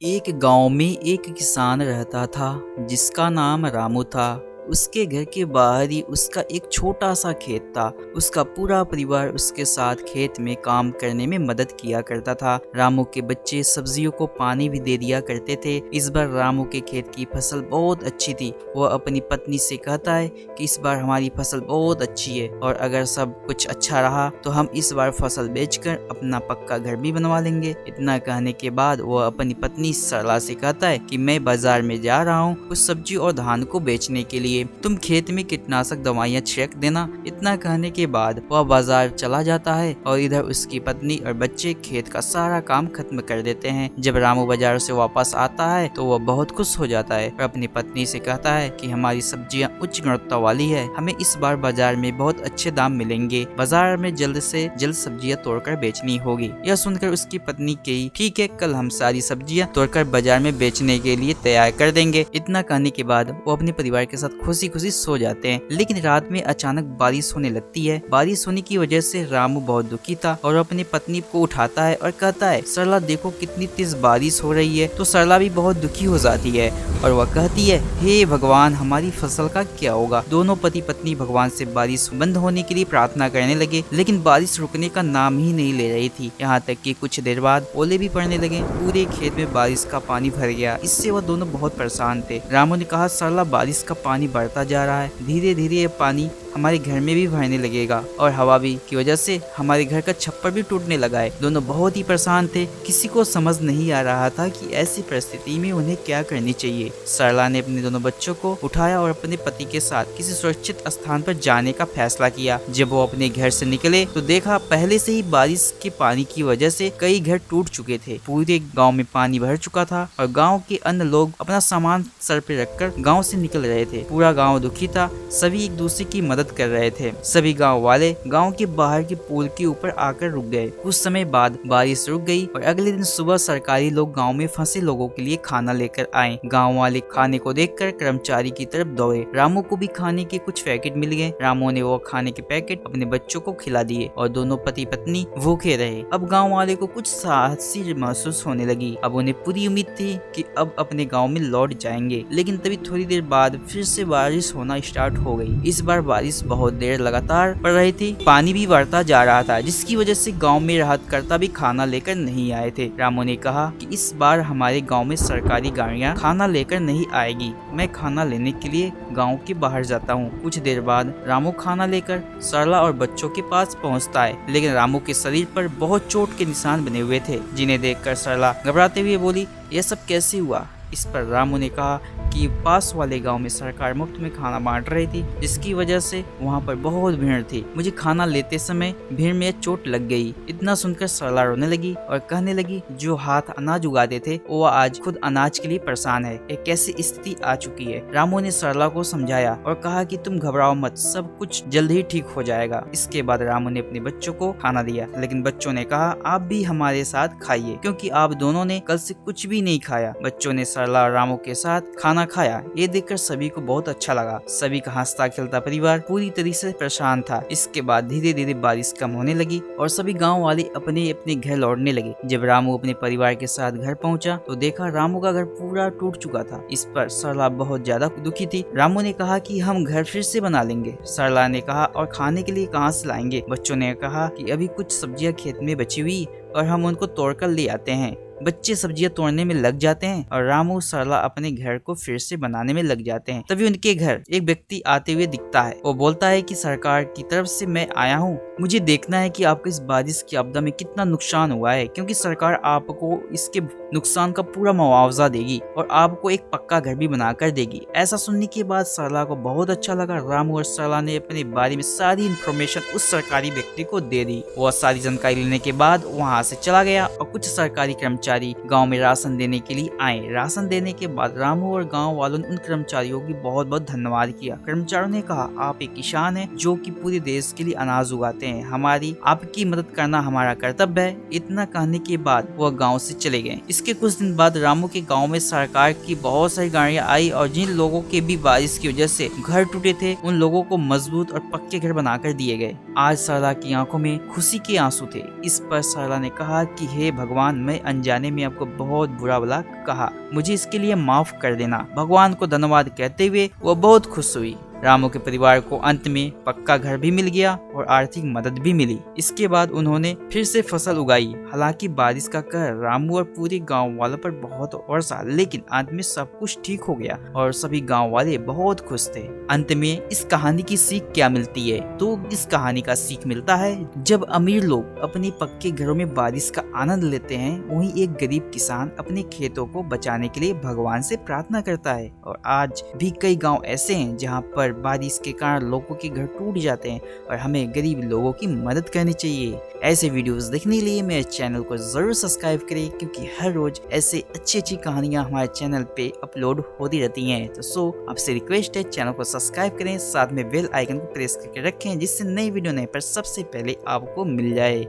एक गांव में एक किसान रहता था जिसका नाम रामू था। उसके घर के बाहर ही उसका एक छोटा सा खेत था। उसका पूरा परिवार उसके साथ खेत में काम करने में मदद किया करता था। रामू के बच्चे सब्जियों को पानी भी दे दिया करते थे। इस बार रामू के खेत की फसल बहुत अच्छी थी। वह अपनी पत्नी से कहता है कि इस बार हमारी फसल बहुत अच्छी है और अगर सब कुछ अच्छा रहा तो हम इस बार फसल बेचकर अपना पक्का घर भी बनवा लेंगे। इतना कहने के बाद वह अपनी पत्नी सरला से कहता है कि मैं बाजार में जा रहा हूँ कुछ सब्जी और धान को बेचने के लिए, तुम खेत में कीटनाशक दवाइयाँ छिड़क देना। इतना कहने के बाद वह बाजार चला जाता है और इधर उसकी पत्नी और बच्चे खेत का सारा काम खत्म कर देते हैं। जब रामू बाजार से वापस आता है तो वह बहुत खुश हो जाता है और अपनी पत्नी से कहता है कि हमारी सब्जियां उच्च गुणवत्ता वाली है, हमें इस बार बाजार में बहुत अच्छे दाम मिलेंगे। बाजार में जल्द से जल्द सब्जियां तोड़कर बेचनी होगी। यह सुनकर उसकी पत्नी कही, ठीक है, कल हम सारी सब्जियां तोड़कर बाजार में बेचने के लिए तैयार कर देंगे। इतना कहने के बाद वो अपने परिवार के साथ खुशी खुशी सो जाते हैं। लेकिन रात में अचानक बारिश होने लगती है। बारिश होने की वजह से रामू बहुत दुखी था और अपनी पत्नी को उठाता है और कहता है, सरला देखो कितनी तेज बारिश हो रही है। तो सरला भी बहुत दुखी हो जाती है और वह कहती है, हे भगवान, हमारी फसल का क्या होगा। दोनों पति पत्नी भगवान से बारिश बंद होने के लिए प्रार्थना करने लगे, लेकिन बारिश रुकने का नाम ही नहीं ले रही थी। यहाँ तक कि कुछ देर बाद ओले भी पड़ने लगे। पूरे खेत में बारिश का पानी भर गया। इससे वह दोनों बहुत परेशान थे। रामू ने कहा, सरला बारिश का पानी बढ़ता जा रहा है, धीरे धीरे ये पानी हमारे घर में भी भरने लगेगा और हवा भी की वजह से हमारे घर का छप्पर भी टूटने लगा है। दोनों बहुत ही परेशान थे। किसी को समझ नहीं आ रहा था कि ऐसी परिस्थिति में उन्हें क्या करनी चाहिए। सरला ने अपने दोनों बच्चों को उठाया और अपने पति के साथ किसी सुरक्षित स्थान पर जाने का फैसला किया। जब वो अपने घर से निकले तो देखा पहले से ही बारिश के पानी की वजह से कई घर टूट चुके थे। पूरे गाँव में पानी भर चुका था और गाँव के अन्य लोग अपना सामान सर पे रखकर गाँव से निकल रहे थे। पूरा गाँव दुखी था। सभी एक दूसरे की मदद कर रहे थे। सभी गांव वाले गांव के बाहर के पुल के ऊपर आकर रुक गए। कुछ समय बाद बारिश रुक गई और अगले दिन सुबह सरकारी लोग गांव में फंसे लोगों के लिए खाना लेकर आए। गांव वाले खाने को देखकर कर्मचारी की तरफ दौड़े। रामू को भी खाने के कुछ पैकेट मिल गए। रामू ने वो खाने के पैकेट अपने बच्चों को खिला दिए और दोनों पति पत्नी भूखे रहे। अब गाँव वाले को कुछ साहसी महसूस होने लगी। अब उन्हें पूरी उम्मीद थी कि अब अपने गाँव में लौट जाएंगे, लेकिन तभी थोड़ी देर बाद फिर से बारिश होना स्टार्ट हो गई। इस बार बारिश बहुत देर लगातार पड़ रही थी। पानी भी बढ़ता जा रहा था, जिसकी वजह से गांव में राहतकर्ता भी खाना लेकर नहीं आए थे। रामू ने कहा कि इस बार हमारे गांव में सरकारी गाड़ियां खाना लेकर नहीं आएगी। मैं खाना लेने के लिए गांव के बाहर जाता हूँ। कुछ देर बाद रामू खाना लेकर सरला और बच्चों के पास पहुँचता है, लेकिन रामू के शरीर पर बहुत चोट के निशान बने हुए थे, जिन्हें देखकर सरला घबराते हुए बोली, यह सब कैसे हुआ। इस पर रामू ने कहा कि पास वाले गांव में सरकार मुफ्त में खाना बांट रही थी, जिसकी वजह से वहां पर बहुत भीड़ थी। मुझे खाना लेते समय भीड़ में चोट लग गई। इतना सुनकर सरला रोने लगी और कहने लगी, जो हाथ अनाज उगाते थे वो आज खुद अनाज के लिए परेशान है। एक कैसी स्थिति आ चुकी है। रामू ने सरला को समझाया और कहा कि तुम घबराओ मत, सब कुछ जल्द ही ठीक हो जाएगा। इसके बाद रामू ने अपने बच्चों को खाना दिया, लेकिन बच्चों ने कहा, आप भी हमारे साथ खाइए, क्योंकि आप दोनों ने कल से कुछ भी नहीं खाया। बच्चों ने सरला और रामू के साथ खाना खाया। ये देखकर सभी को बहुत अच्छा लगा। सभी का हंसता खेलता परिवार पूरी तरह से परेशान था। इसके बाद धीरे धीरे बारिश कम होने लगी और सभी गांव वाले अपने अपने घर लौटने लगे। जब रामू अपने परिवार के साथ घर पहुंचा तो देखा रामू का घर पूरा टूट चुका था। इस पर सरला बहुत ज्यादा दुखी थी। रामू ने कहा कि हम घर फिर से बना लेंगे। सरला ने कहा, और खाने के लिए कहाँ से लाएंगे। बच्चों ने कहा कि अभी कुछ सब्जियां खेत में बची हुई और हम उनको तोड़कर ले आते हैं। बच्चे सब्जियां तोड़ने में लग जाते हैं और रामू सरला अपने घर को फिर से बनाने में लग जाते हैं। तभी उनके घर एक व्यक्ति आते हुए दिखता है। वो बोलता है कि सरकार की तरफ से मैं आया हूँ, मुझे देखना है कि आपको इस बारिश की आपदा में कितना नुकसान हुआ है, क्योंकि सरकार आपको इसके नुकसान का पूरा मुआवजा देगी और आपको एक पक्का घर भी बना कर देगी। ऐसा सुनने के बाद सरला को बहुत अच्छा लगा। रामू और सरला ने अपने बारे में सारी इन्फॉर्मेशन उस सरकारी व्यक्ति को दे दी। वह सारी जानकारी लेने के बाद वहाँ से चला गया और कुछ सरकारी कर्मचारी गांव में राशन देने के लिए आए। राशन देने के बाद रामू और गांव वालों ने उन कर्मचारियों की बहुत बहुत धन्यवाद किया। कर्मचारियों ने कहा, आप एक किसान हैं जो कि पूरे देश के लिए अनाज उगाते हैं, हमारी आपकी मदद करना हमारा कर्तव्य है। इतना कहने के बाद वह गाँव से चले गए। इसके कुछ दिन बाद रामू के गांव में सरकार की बहुत सारी गाड़ियां आई और जिन लोगों के भी बारिश की वजह से घर टूटे थे उन लोगों को मजबूत और पक्के घर बनाकर दिए गए। आज सरला की आंखों में खुशी के आंसू थे। इस पर सरला ने कहा कि हे भगवान, मैं अनजाने में आपको बहुत बुरा भला कहा, मुझे इसके लिए माफ कर देना। भगवान को धन्यवाद कहते हुए वो बहुत खुश हुई। रामू के परिवार को अंत में पक्का घर भी मिल गया और आर्थिक मदद भी मिली। इसके बाद उन्होंने फिर से फसल उगाई। हालांकि बारिश का कहर रामू और पूरे गांव वालों पर बहुत बरसा, लेकिन अंत में सब कुछ ठीक हो गया और सभी गांव वाले बहुत खुश थे। अंत में इस कहानी की सीख क्या मिलती है? तो इस कहानी का सीख मिलता है, जब अमीर लोग अपने पक्के घरों में बारिश का आनंद लेते हैं, वहीं एक गरीब किसान अपने खेतों को बचाने के लिए भगवान से प्रार्थना करता है। और आज भी कई गाँव ऐसे हैं जहाँ पर बारिश के कारण लोगों के घर टूट जाते हैं और हमें गरीब लोगों की मदद करनी चाहिए। ऐसे वीडियोस देखने के लिए मेरे चैनल को जरूर सब्सक्राइब करें, क्योंकि हर रोज ऐसे अच्छी कहानियां हमारे चैनल पे अपलोड होती रहती हैं। तो आपसे रिक्वेस्ट है, चैनल को सब्सक्राइब करें, साथ में बेल आइकन को प्रेस करके रखें, जिससे नई वीडियो आने पर सबसे पहले आपको मिल जाए।